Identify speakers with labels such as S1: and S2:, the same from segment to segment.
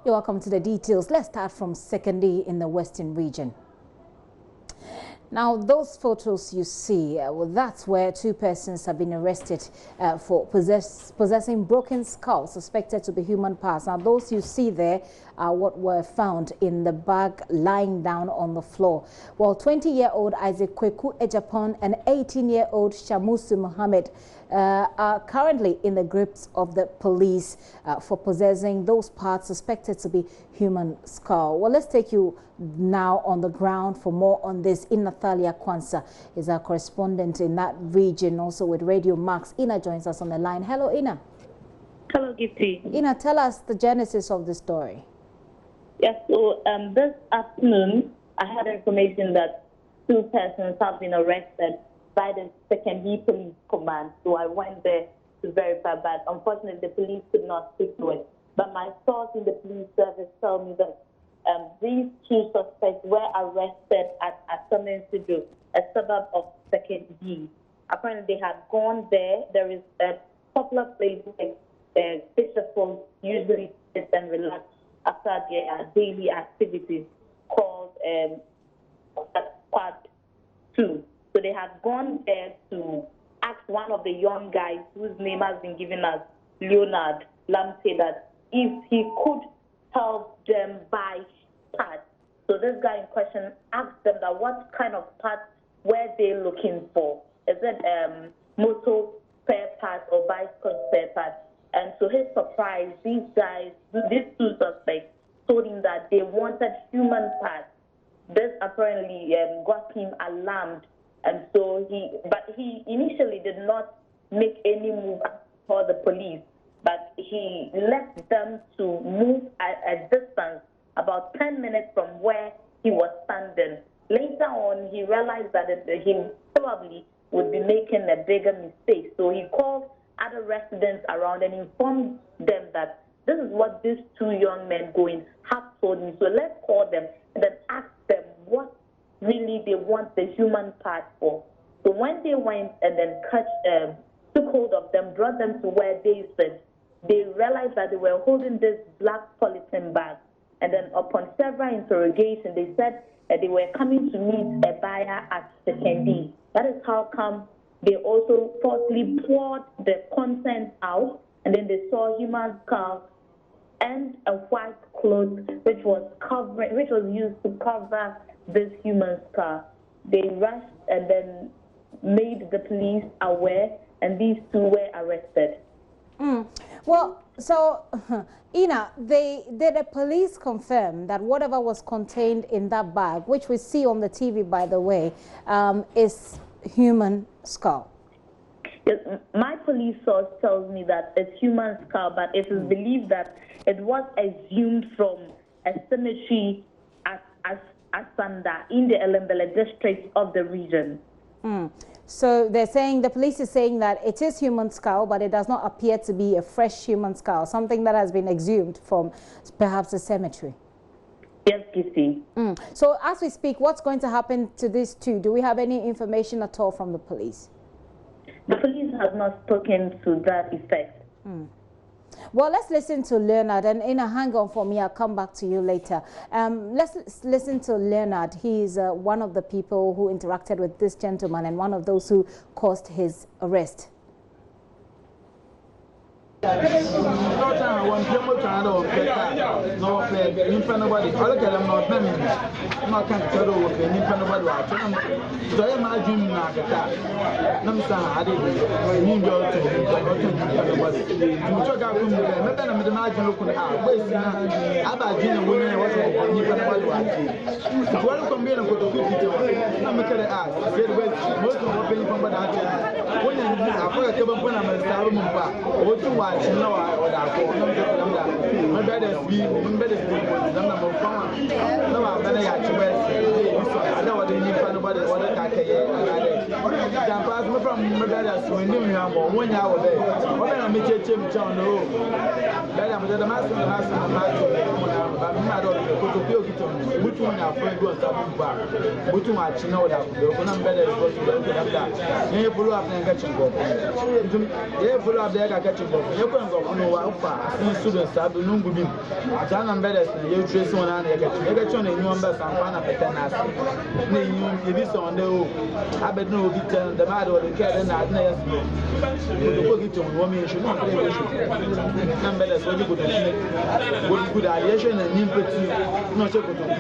S1: You're welcome to the details. Let's start from Sekondi in the Western region. Now, those photos you see, that's where two persons have been arrested for possessing broken skulls suspected to be human parts. Now, those you see there are what were found in the bag lying down on the floor. Well, 20-year-old Isaac Kweku Ejapon and 18-year-old Shamusu Mohammed are currently in the grips of the police for possessing those parts suspected to be human skull. Well, let's take you now on the ground for more on this. Natalia Kwanza is our correspondent in that region, also with Radio Max. Ina joins us on the line. Hello, Ina.
S2: Hello, Gifty.
S1: Ina, tell us the genesis of the story.
S2: Yes, so this afternoon, I had information that two persons have been arrested by the Sekondi Police Command. So I went there to verify, but unfortunately, the police could not speak to it. But my source in the police service told me that these two suspects were arrested at Asamen-Sido, a suburb of Sekondi. Apparently, they had gone there. There is a popular place where fisher folk usually sit and relax after their daily activities, called Part 2. So they had gone there to ask one of the young guys whose name has been given as Leonard Lamte that if he could help them buy parts. So this guy in question asked them that what kind of parts were they looking for? Is it motor spare parts or bicycle spare parts? And to his surprise, these two suspects told him that they wanted human parts. This apparently got him alarmed, and so he initially did not make any move for the police, but he left them to move a distance about 10 minutes from where he was standing. Later on, he realized that he probably would be making a bigger mistake, so he called other residents around and informed them that this is what these two young men going have told me. So let's call them and then ask them what really they want the human part for. So when they went and then took hold of them, brought them to where they stood, they realized that they were holding this black polythene bag. And then upon several interrogations, they said that they were coming to meet a buyer at Sekondi. That is how come they also falsely poured the contents out, and then they saw human skull and a white cloth which was used to cover this human skull. They rushed and then made the police aware, and these two were arrested.
S1: Well, so Ina, did the police confirm that whatever was contained in that bag, which we see on the TV, by the way, is human skull?
S2: Yes, my police source tells me that it's human skull, but it is believed that it was assumed from a cemetery at Asanda in the Elembele district of the region.
S1: So they're saying, the police is saying that it is human skull, but it does not appear to be a fresh human skull, something that has been exhumed from perhaps a cemetery.
S2: Yes, Kissy.
S1: So as we speak, what's going to happen to these two? Do we have any information at all from the police?
S2: The police have not spoken to that effect.
S1: Well, let's listen to Leonard, and Ina, hang on for me. I'll come back to you later. Let's listen to Leonard. He's one of the people who interacted with this gentleman and one of those who caused his arrest.
S3: me check no. That I'm the master but me not to feel it. Which one are friend was that back? Which one are chino that the better is what to that. You pull up and catch you. You pull up there, catch you. You can go on a far. Students have no good. John better you trace one and you get on a new number and one of the tenants. You this on the I bet no be telling the matter or the cat and not next. You look it on woman should not play with you. Number that's what you could see. What good ideation and empathy, not so good to be.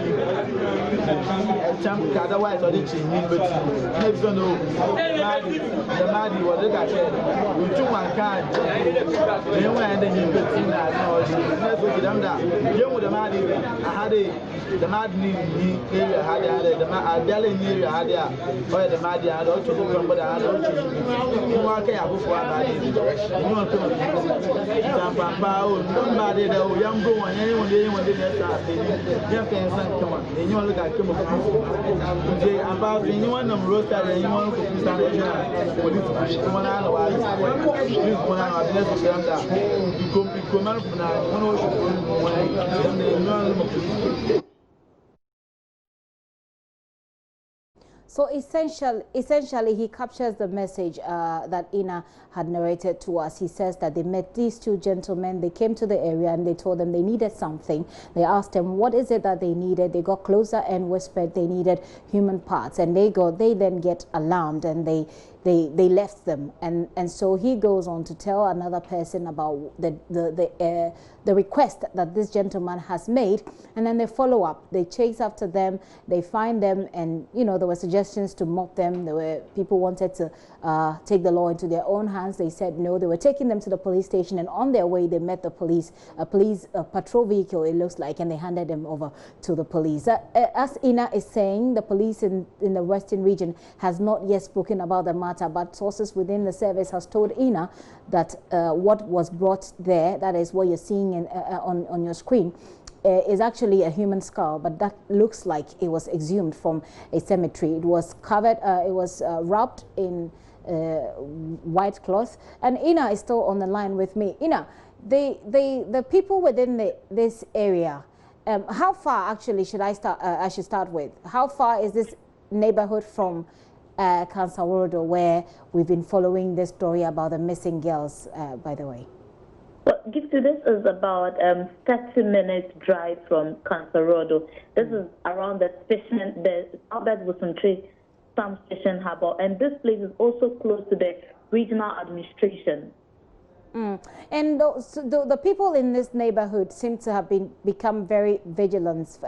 S3: Champ otherwise, or the chin, but next don't know. The Madi was the guy said, you two man can't. They went and you could see that. Let's go to them down. You with the Madi, I had the Madi area, had the Adele area, had the Madi, I don't know, but I don't know. You want to have one. You want to somebody that will young go and anyone they want to get come on. And you look at Kim about anyone of roaster and you want to stand one hour. You come out from
S1: So essentially, he captures the message that Ina had narrated to us. He says that they met these two gentlemen. They came to the area and they told them they needed something. They asked them, what is it that they needed? They got closer and whispered they needed human parts. And they then get alarmed and they left them. And so he goes on to tell another person about the request that this gentleman has made. And then they follow up. They chase after them. They find them. And, you know, there were suggestions to mock them. There were people wanted to take the law into their own hands. They said no. They were taking them to the police station. And on their way, they met the police, a patrol vehicle, it looks like, and they handed them over to the police. As Ina is saying, the police in the Western region has not yet spoken about the matter, but sources within the service has told Ina that what was brought there, that is what you're seeing on your screen, is actually a human skull, but that looks like it was exhumed from a cemetery. It was covered, it was wrapped in white cloth. And Ina is still on the line with me. Ina, the people within this area, how far actually should I start? I should start with. How far is this neighborhood from Kansarodo, where we've been following this story about the missing girls? By the way.
S2: Well, Gifty, this is about 30 minutes drive from Kansarodo. This is around the station, the Albert Busuntree Farm Station Harbour, and this place is also close to the regional administration.
S1: And the people in this neighborhood seem to have become very vigilant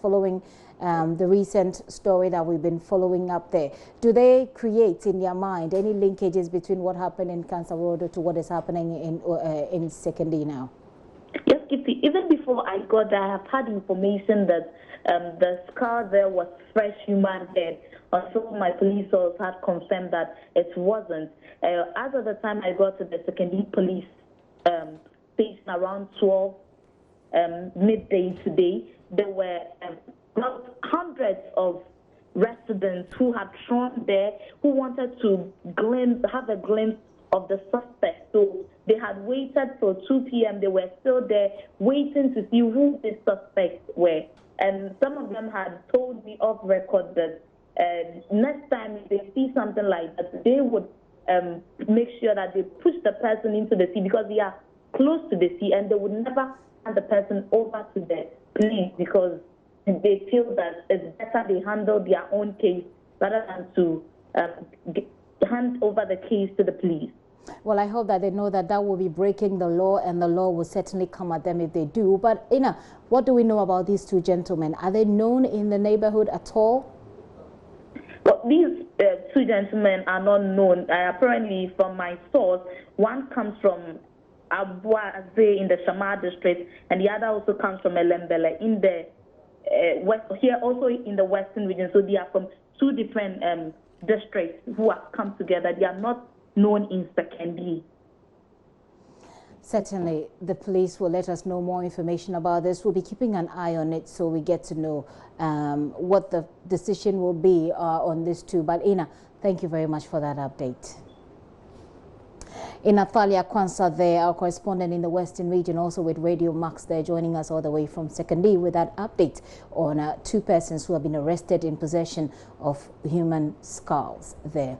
S1: following the recent story that we've been following up there. Do they create in their mind any linkages between what happened in Kansarodo to what is happening in Sekondi now?
S2: Yes, Gifty. Even before I got there, I have had information that the scar there was fresh human head. Until my police source had confirmed that it wasn't. As of the time I got to the Sekondi police station around 12 midday today, there were hundreds of residents who had thrown there, who wanted to have a glimpse of the suspect. So they had waited till 2 p.m. They were still there waiting to see who the suspects were. And some of them had told me off record that next time if they see something like that, they would make sure that they push the person into the sea, because they are close to the sea, and they would never hand the person over to the police because they feel that it's better they handle their own case rather than to hand over the case to the police.
S1: Well, I hope that they know that that will be breaking the law, and the law will certainly come at them if they do. But, Ina, what do we know about these two gentlemen? Are they known in the neighborhood at all?
S2: Well, these two gentlemen are not known. Apparently, from my source, one comes from Abuaze in the Shamar district, and the other also comes from Elembele in the west, here also in the western region. So they are from two different districts who have come together. They are not known in Sekondi.
S1: Certainly, the police will let us know more information about this. We'll be keeping an eye on it so we get to know what the decision will be on this too. But Ina, thank you very much for that update. In Athalia Kwanza there, our correspondent in the Western region, also with Radio Max there, joining us all the way from Sekondi with that update on 2 persons who have been arrested in possession of human skulls there.